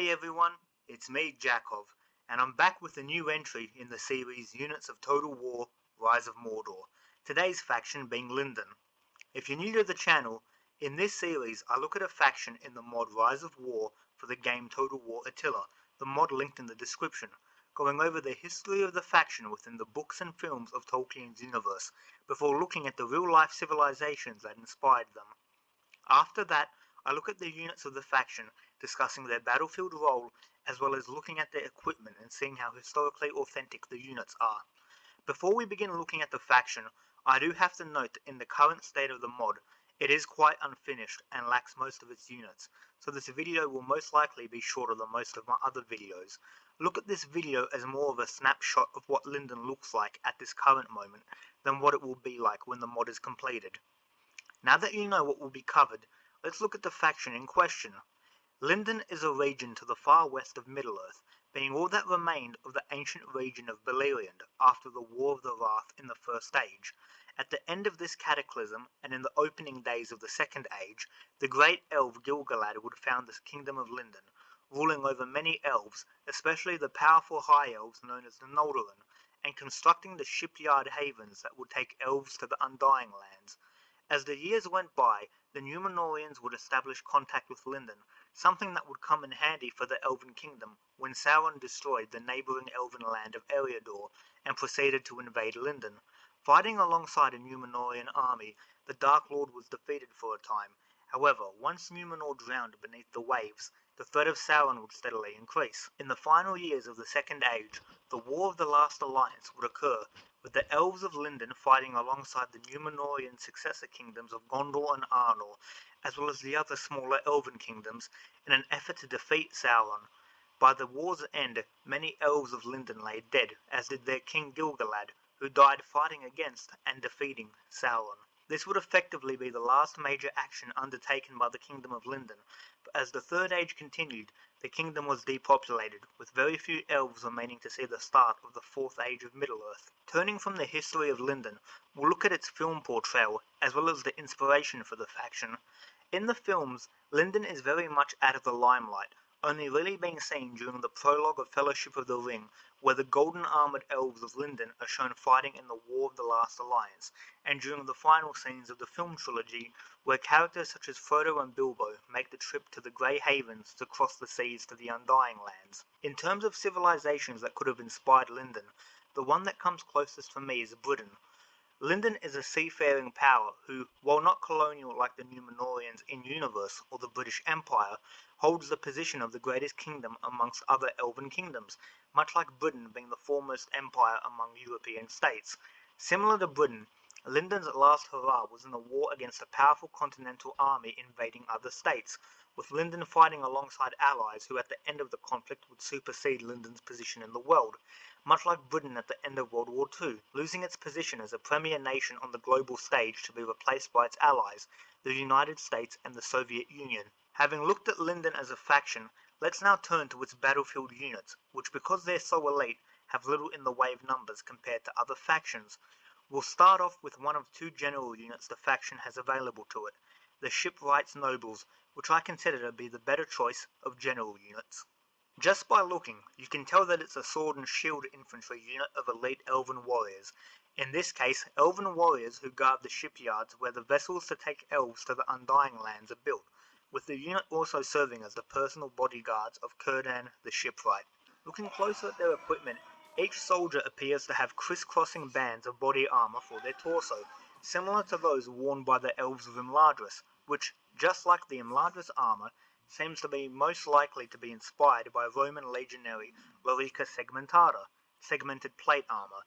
Hey everyone, it's me, Jakov, and I'm back with a new entry in the series Units of Total War Rise of Mordor, today's faction being Lindon. If you're new to the channel, in this series I look at a faction in the mod Rise of War for the game Total War Attila, the mod linked in the description, going over the history of the faction within the books and films of Tolkien's universe, before looking at the real-life civilizations that inspired them. After that, I look at the units of the faction, discussing their battlefield role, as well as looking at their equipment and seeing how historically authentic the units are. Before we begin looking at the faction, I do have to note that in the current state of the mod, it is quite unfinished and lacks most of its units, so this video will most likely be shorter than most of my other videos. Look at this video as more of a snapshot of what Lindon looks like at this current moment than what it will be like when the mod is completed. Now that you know what will be covered, let's look at the faction in question. Lindon is a region to the far west of Middle-earth, being all that remained of the ancient region of Beleriand after the War of the Wrath in the First Age. At the end of this cataclysm, and in the opening days of the Second Age, the great elf Gil-galad would found the kingdom of Lindon, ruling over many elves, especially the powerful high elves known as the Noldorin, and constructing the shipyard havens that would take elves to the Undying Lands. As the years went by, the Númenóreans would establish contact with Lindon, something that would come in handy for the Elven Kingdom when Sauron destroyed the neighbouring elven land of Eriador and proceeded to invade Lindon. Fighting alongside a Númenórean army, the Dark Lord was defeated for a time. However, once Númenor drowned beneath the waves, the threat of Sauron would steadily increase. In the final years of the Second Age, the War of the Last Alliance would occur, with the Elves of Lindon fighting alongside the Númenórean successor kingdoms of Gondor and Arnor, as well as the other smaller elven kingdoms, in an effort to defeat Sauron. By the war's end, many Elves of Lindon lay dead, as did their king Gil-galad, who died fighting against and defeating Sauron. This would effectively be the last major action undertaken by the Kingdom of Lindon, but as the Third Age continued, the kingdom was depopulated, with very few elves remaining to see the start of the Fourth Age of Middle-earth. Turning from the history of Lindon, we'll look at its film portrayal, as well as the inspiration for the faction. In the films, Lindon is very much out of the limelight, only really being seen during the prologue of Fellowship of the Ring, where the golden-armoured elves of Lindon are shown fighting in the War of the Last Alliance, and during the final scenes of the film trilogy, where characters such as Frodo and Bilbo make the trip to the Grey Havens to cross the seas to the Undying Lands. In terms of civilizations that could have inspired Lindon, the one that comes closest for me is Britain. Lindon is a seafaring power who, while not colonial like the Númenóreans in universe or the British Empire, holds the position of the greatest kingdom amongst other elven kingdoms, much like Britain being the foremost empire among European states. Similar to Britain, Lindon's last hurrah was in a war against a powerful continental army invading other states, with Lindon fighting alongside allies who at the end of the conflict would supersede Lindon's position in the world, much like Britain at the end of World War II, losing its position as a premier nation on the global stage to be replaced by its allies, the United States and the Soviet Union. Having looked at Lindon as a faction, let's now turn to its battlefield units, which because they're so elite, have little in the way of numbers compared to other factions. We'll start off with one of two general units the faction has available to it, the Shipwright's Nobles, which I consider to be the better choice of general units. Just by looking, you can tell that it's a sword and shield infantry unit of elite elven warriors. In this case, elven warriors who guard the shipyards where the vessels to take elves to the Undying Lands are built, with the unit also serving as the personal bodyguards of Círdan the Shipwright. Looking closer at their equipment, each soldier appears to have crisscrossing bands of body armor for their torso, similar to those worn by the elves of Imladris, which, just like the Imladris armor, seems to be most likely to be inspired by Roman legionary Lorica Segmentata, segmented plate armor.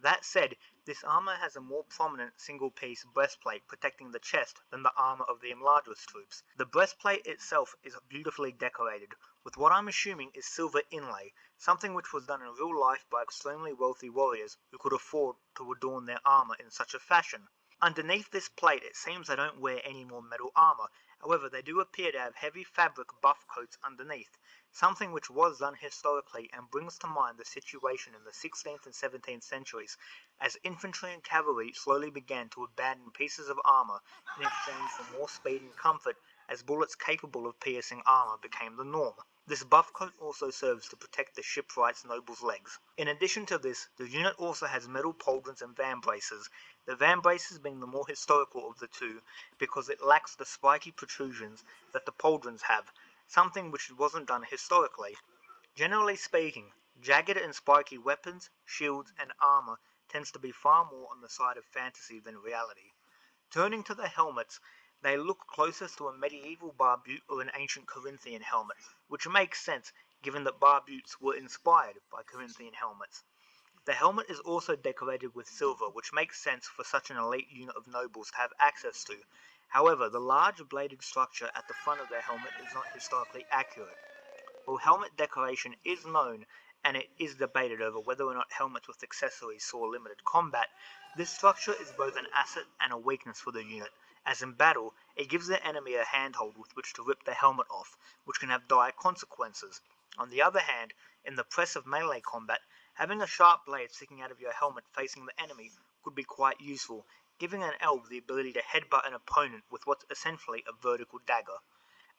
That said, this armor has a more prominent single-piece breastplate protecting the chest than the armor of the Imladris troops. The breastplate itself is beautifully decorated, with what I'm assuming is silver inlay, something which was done in real life by extremely wealthy warriors who could afford to adorn their armor in such a fashion. Underneath this plate it seems they don't wear any more metal armor, however they do appear to have heavy fabric buff coats underneath, something which was done historically and brings to mind the situation in the 16th and 17th centuries, as infantry and cavalry slowly began to abandon pieces of armor in exchange for more speed and comfort as bullets capable of piercing armor became the norm. This buff coat also serves to protect the Shipwright's noble's legs. In addition to this, the unit also has metal pauldrons and vambraces, the vambraces being the more historical of the two because it lacks the spiky protrusions that the pauldrons have, something which wasn't done historically. Generally speaking, jagged and spiky weapons, shields, and armor tends to be far more on the side of fantasy than reality. Turning to the helmets, they look closest to a medieval barbute or an ancient Corinthian helmet, which makes sense given that barbutes were inspired by Corinthian helmets. The helmet is also decorated with silver, which makes sense for such an elite unit of nobles to have access to. However, the large bladed structure at the front of their helmet is not historically accurate. While helmet decoration is known, and it is debated over whether or not helmets with accessories saw limited combat, this structure is both an asset and a weakness for the unit, as in battle, it gives the enemy a handhold with which to rip the helmet off, which can have dire consequences. On the other hand, in the press of melee combat, having a sharp blade sticking out of your helmet facing the enemy could be quite useful, giving an elf the ability to headbutt an opponent with what's essentially a vertical dagger.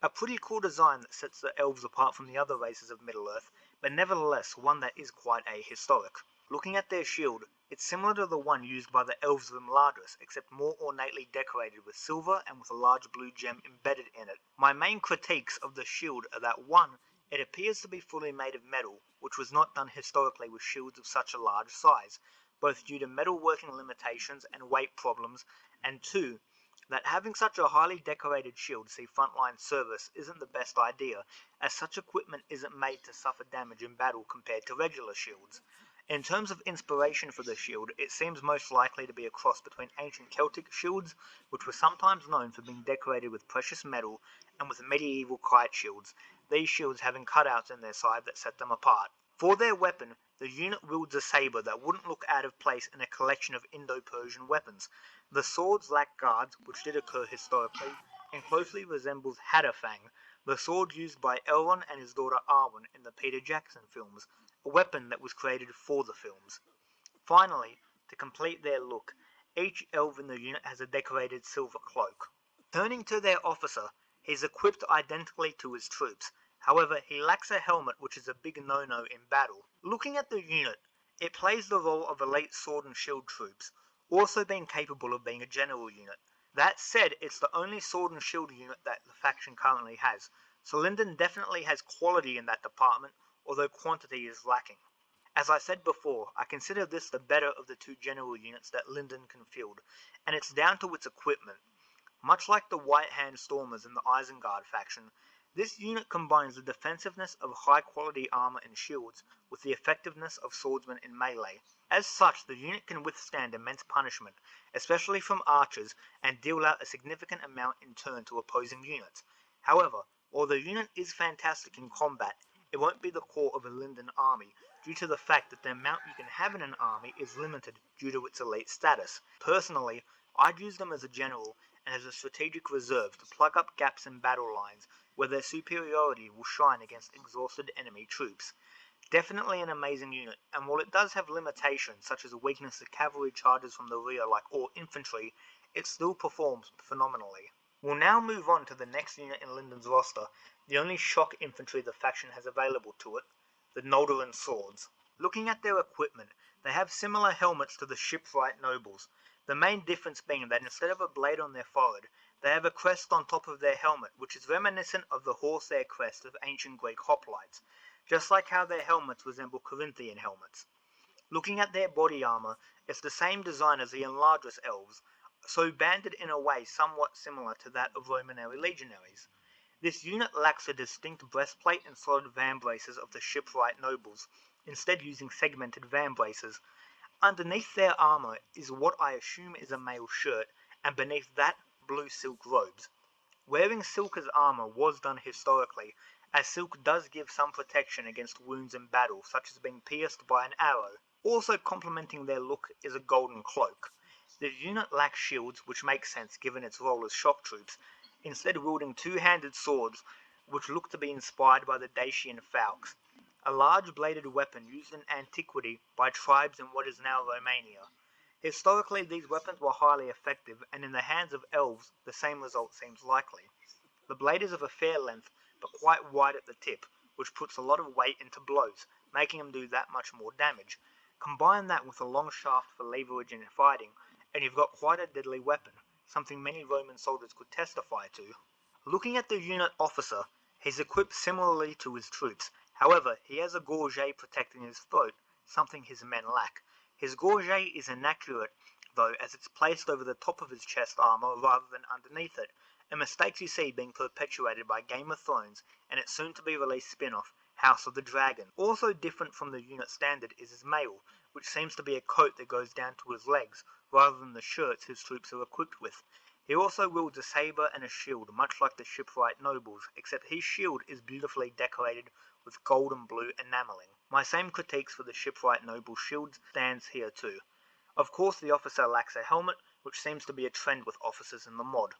A pretty cool design that sets the elves apart from the other races of Middle-earth, but nevertheless one that is quite ahistoric. Looking at their shield, it's similar to the one used by the elves of Imladris, except more ornately decorated with silver and with a large blue gem embedded in it. My main critiques of the shield are that 1. It appears to be fully made of metal, which was not done historically with shields of such a large size, both due to metalworking limitations and weight problems, and 2. That having such a highly decorated shield see frontline service isn't the best idea, as such equipment isn't made to suffer damage in battle compared to regular shields. In terms of inspiration for the shield, it seems most likely to be a cross between ancient Celtic shields, which were sometimes known for being decorated with precious metal, and with medieval kite shields, these shields having cutouts in their side that set them apart. For their weapon, the unit wields a saber that wouldn't look out of place in a collection of Indo-Persian weapons. The swords lack guards, which did occur historically, and closely resembles Hadafang, the sword used by Elrond and his daughter Arwen in the Peter Jackson films, a weapon that was created for the films. Finally, to complete their look, each elf in the unit has a decorated silver cloak. Turning to their officer, he is equipped identically to his troops. However, he lacks a helmet, which is a big no-no in battle. Looking at the unit, it plays the role of elite sword and shield troops, also being capable of being a general unit. That said, it's the only sword and shield unit that the faction currently has, so Lindon definitely has quality in that department, although quantity is lacking. As I said before, I consider this the better of the two general units that Lindon can field, and it's down to its equipment. Much like the White Hand Stormers in the Isengard faction, this unit combines the defensiveness of high-quality armor and shields with the effectiveness of swordsmen in melee. As such, the unit can withstand immense punishment, especially from archers, and deal out a significant amount in turn to opposing units. However, while the unit is fantastic in combat, it won't be the core of a Lindon army, due to the fact that the amount you can have in an army is limited due to its elite status. Personally, I'd use them as a general and as a strategic reserve to plug up gaps in battle lines where their superiority will shine against exhausted enemy troops. Definitely an amazing unit, and while it does have limitations such as a weakness to cavalry charges from the rear like all infantry, it still performs phenomenally. We'll now move on to the next unit in Lindon's roster, the only shock infantry the faction has available to it, the Noldorin swords. Looking at their equipment, they have similar helmets to the Shipwright nobles, the main difference being that instead of a blade on their forehead, they have a crest on top of their helmet, which is reminiscent of the horsehair crest of ancient Greek hoplites, just like how their helmets resemble Corinthian helmets. Looking at their body armor, it's the same design as the Imladris elves, so banded in a way somewhat similar to that of Romanary legionaries. This unit lacks the distinct breastplate and solid vambraces of the Shipwright nobles, instead using segmented vambraces. Underneath their armor is what I assume is a mail shirt, and beneath that, blue silk robes. Wearing silk as armor was done historically, as silk does give some protection against wounds in battle, such as being pierced by an arrow. Also complementing their look is a golden cloak. The unit lacks shields, which makes sense given its role as shock troops, instead wielding two-handed swords, which look to be inspired by the Dacian falx, a large bladed weapon used in antiquity by tribes in what is now Romania. Historically, these weapons were highly effective, and in the hands of elves, the same result seems likely. The blade is of a fair length, but quite wide at the tip, which puts a lot of weight into blows, making them do that much more damage. Combine that with a long shaft for leverage in fighting, and you've got quite a deadly weapon, something many Roman soldiers could testify to. Looking at the unit officer, he's equipped similarly to his troops. However, he has a gorget protecting his throat, something his men lack. His gorget is inaccurate, though, as it's placed over the top of his chest armor rather than underneath it, a mistake you see being perpetuated by Game of Thrones and its soon-to-be-released spin-off, House of the Dragon. Also different from the unit standard is his mail, which seems to be a coat that goes down to his legs, rather than the shirts his troops are equipped with. He also wields a saber and a shield, much like the Shipwright nobles, except his shield is beautifully decorated with gold and blue enameling. My same critiques for the Shipwright noble shield stands here too. Of course, the officer lacks a helmet, which seems to be a trend with officers in the mod.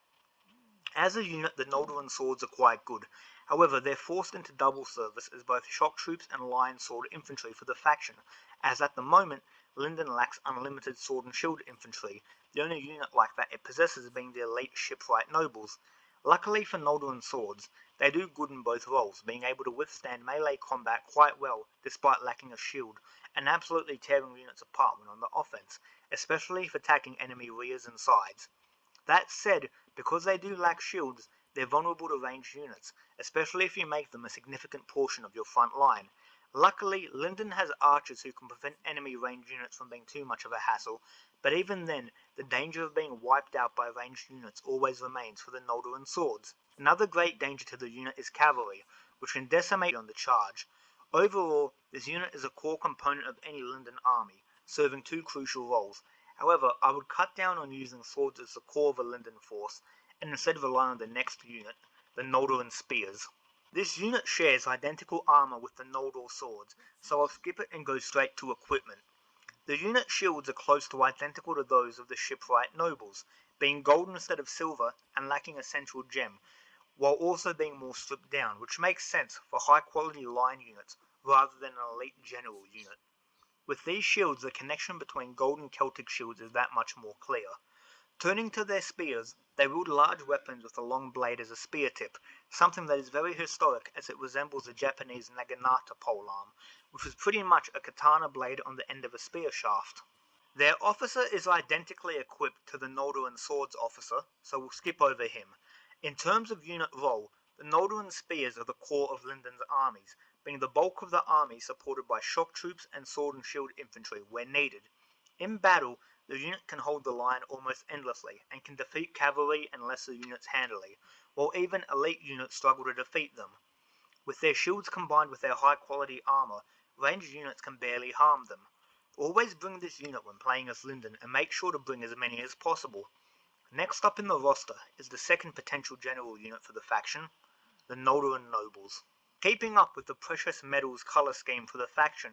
As a unit, the Noldorin swords are quite good. However, they're forced into double service as both shock troops and lion sword infantry for the faction, as at the moment, Lindon lacks unlimited sword and shield infantry, the only unit like that it possesses being the elite Shipwright nobles. Luckily for Noldorin swords, they do good in both roles, being able to withstand melee combat quite well despite lacking a shield, and absolutely tearing units apart when on the offense, especially if attacking enemy rears and sides. That said, because they do lack shields, they're vulnerable to ranged units, especially if you make them a significant portion of your front line. Luckily, Lindon has archers who can prevent enemy ranged units from being too much of a hassle, but even then, the danger of being wiped out by ranged units always remains for the Noldorin swords. Another great danger to the unit is cavalry, which can decimate on the charge. Overall, this unit is a core component of any Lindon army, serving two crucial roles. However, I would cut down on using swords as the core of a Lindon force, and instead rely on the next unit, the Noldorin spears. This unit shares identical armor with the Noldor swords, so I'll skip it and go straight to equipment. The unit shields are close to identical to those of the Shipwright nobles, being gold instead of silver and lacking a central gem, while also being more stripped down, which makes sense for high quality line units rather than an elite general unit. With these shields, the connection between gold and Celtic shields is that much more clear. Turning to their spears, they wield large weapons with a long blade as a spear tip, something that is very historic as it resembles the Japanese naginata polearm, which is pretty much a katana blade on the end of a spear shaft. Their officer is identically equipped to the Noldorin swords officer, so we'll skip over him. In terms of unit role, the Noldorin spears are the core of Lindon's armies, being the bulk of the army supported by shock troops and sword and shield infantry where needed. In battle, the unit can hold the line almost endlessly, and can defeat cavalry and lesser units handily, while even elite units struggle to defeat them. With their shields combined with their high quality armor, ranged units can barely harm them. Always bring this unit when playing as Lindon, and make sure to bring as many as possible. Next up in the roster is the second potential general unit for the faction, the Noldorin nobles. Keeping up with the precious metals color scheme for the faction,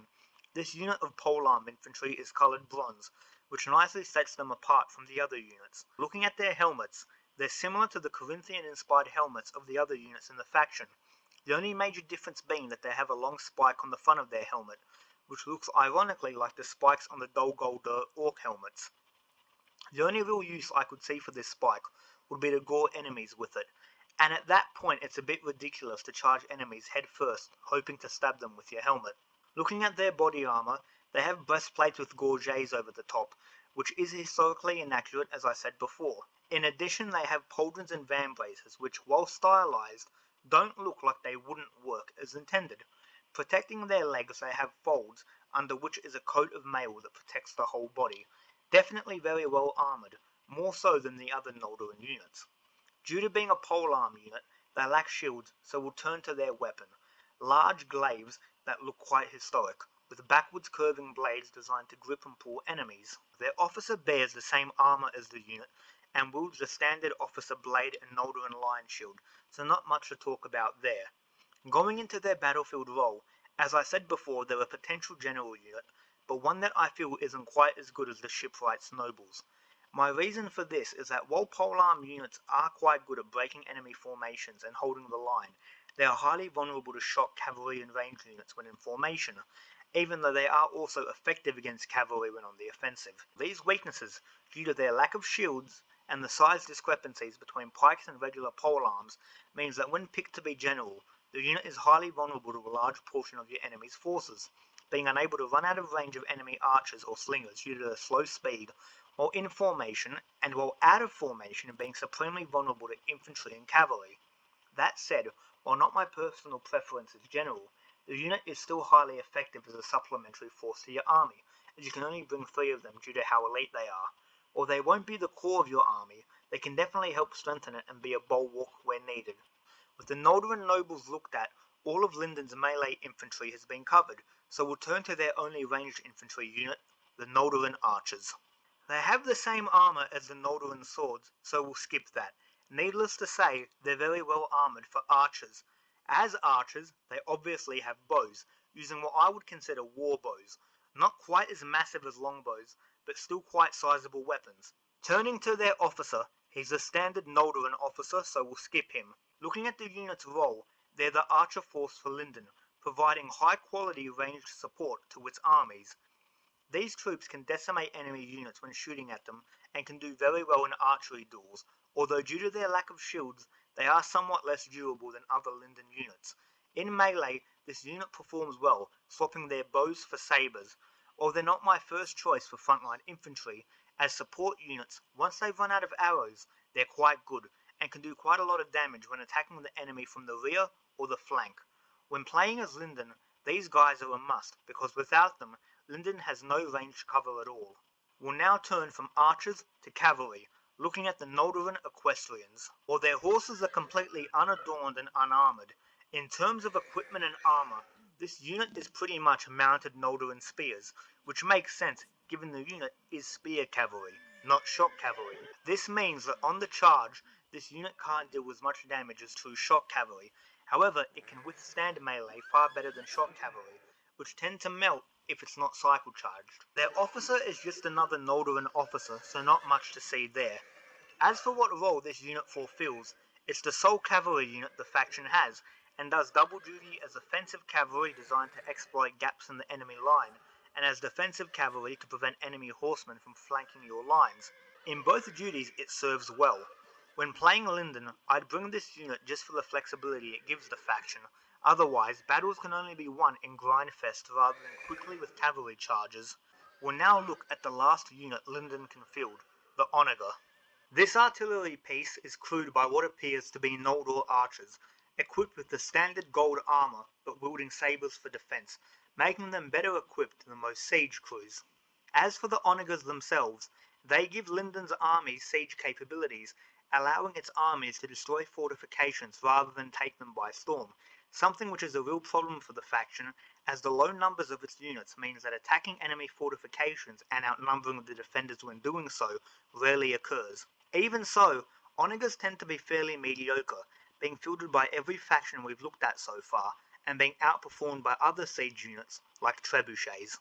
this unit of polearm infantry is colored bronze, which nicely sets them apart from the other units. Looking at their helmets, they're similar to the Corinthian-inspired helmets of the other units in the faction, the only major difference being that they have a long spike on the front of their helmet, which looks ironically like the spikes on the Dol Guldur orc helmets. The only real use I could see for this spike would be to gore enemies with it, and at that point it's a bit ridiculous to charge enemies head first, hoping to stab them with your helmet. Looking at their body armor, they have breastplates with gorgets over the top, which is historically inaccurate as I said before. In addition, they have pauldrons and vambraces which, while stylized, don't look like they wouldn't work as intended. Protecting their legs, they have folds, under which is a coat of mail that protects the whole body. Definitely very well armoured, more so than the other Noldorin units. Due to being a polearm unit, they lack shields, so we'll turn to their weapon. Large glaives that look quite historic, with backwards curving blades designed to grip and pull enemies. Their officer bears the same armour as the unit, and wields the standard officer blade and Noldorin lion shield, so not much to talk about there. Going into their battlefield role, as I said before, they're a potential general unit, but one that I feel isn't quite as good as the Shipwright's nobles. My reason for this is that while polearm units are quite good at breaking enemy formations and holding the line, they are highly vulnerable to shock cavalry and ranged units when in formation, even though they are also effective against cavalry when on the offensive. These weaknesses, due to their lack of shields and the size discrepancies between pikes and regular polearms, means that when picked to be general, the unit is highly vulnerable to a large portion of your enemy's forces, being unable to run out of range of enemy archers or slingers due to their slow speed, while in formation, and while out of formation being supremely vulnerable to infantry and cavalry. That said, while not my personal preference as general, the unit is still highly effective as a supplementary force to your army, as you can only bring 3 of them due to how elite they are. While they won't be the core of your army, they can definitely help strengthen it and be a bulwark where needed. With the Noldorin nobles looked at, all of Lindon's melee infantry has been covered, so we'll turn to their only ranged infantry unit, the Noldorin archers. They have the same armor as the Noldorin swords, so we'll skip that. Needless to say, they're very well armored for archers. As archers, they obviously have bows, using what I would consider war bows. Not quite as massive as longbows, but still quite sizable weapons. Turning to their officer, he's a standard Noldorin officer, so we'll skip him. Looking at the unit's role, they're the archer force for Lindon, providing high quality ranged support to its armies. These troops can decimate enemy units when shooting at them, and can do very well in archery duels, although due to their lack of shields, they are somewhat less durable than other Lindon units. In melee, this unit performs well, swapping their bows for sabres. While they're not my first choice for frontline infantry, as support units, once they've run out of arrows, they're quite good, and can do quite a lot of damage when attacking the enemy from the rear or the flank. When playing as Lindon, these guys are a must, because without them, Lindon has no ranged cover at all. We'll now turn from archers to cavalry, looking at the Noldorin equestrians. While their horses are completely unadorned and unarmored, in terms of equipment and armor, this unit is pretty much mounted Noldorin spears, which makes sense given the unit is spear cavalry, not shock cavalry. This means that on the charge, this unit can't deal as much damage as true shock cavalry. However, it can withstand melee far better than shock cavalry, which tend to melt if it's not cycle charged. Their officer is just another Noldorin officer, so not much to see there. As for what role this unit fulfills, it's the sole cavalry unit the faction has, and does double duty as offensive cavalry designed to exploit gaps in the enemy line, and as defensive cavalry to prevent enemy horsemen from flanking your lines. In both duties it serves well. When playing Lindon, I'd bring this unit just for the flexibility it gives the faction. Otherwise, battles can only be won in grindfest rather than quickly with cavalry charges. We'll now look at the last unit Lindon can field, the Onager. This artillery piece is crewed by what appears to be Noldor archers, equipped with the standard gold armor but wielding sabres for defense, making them better equipped than most siege crews. As for the Onagers themselves, they give Lindon's army siege capabilities, allowing its armies to destroy fortifications rather than take them by storm, something which is a real problem for the faction, as the low numbers of its units means that attacking enemy fortifications and outnumbering the defenders when doing so rarely occurs. Even so, Onagers tend to be fairly mediocre, being fielded by every faction we've looked at so far, and being outperformed by other siege units like trebuchets.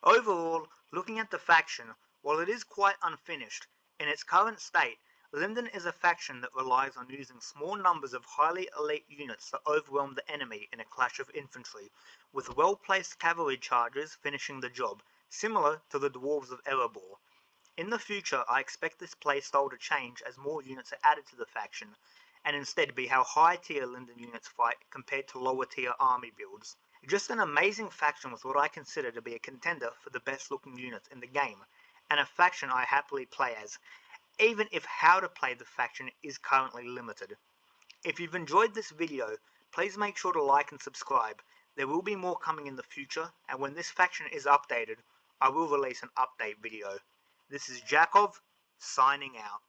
Overall, looking at the faction, while it is quite unfinished, in its current state, Lindon is a faction that relies on using small numbers of highly elite units to overwhelm the enemy in a clash of infantry, with well-placed cavalry charges finishing the job, similar to the Dwarves of Erebor. In the future, I expect this playstyle to change as more units are added to the faction, and instead be how high-tier Lindon units fight compared to lower-tier army builds. Just an amazing faction with what I consider to be a contender for the best-looking units in the game, and a faction I happily play as, even if how to play the faction is currently limited. If you've enjoyed this video, please make sure to like and subscribe. There will be more coming in the future, and when this faction is updated, I will release an update video. This is Jakov, signing out.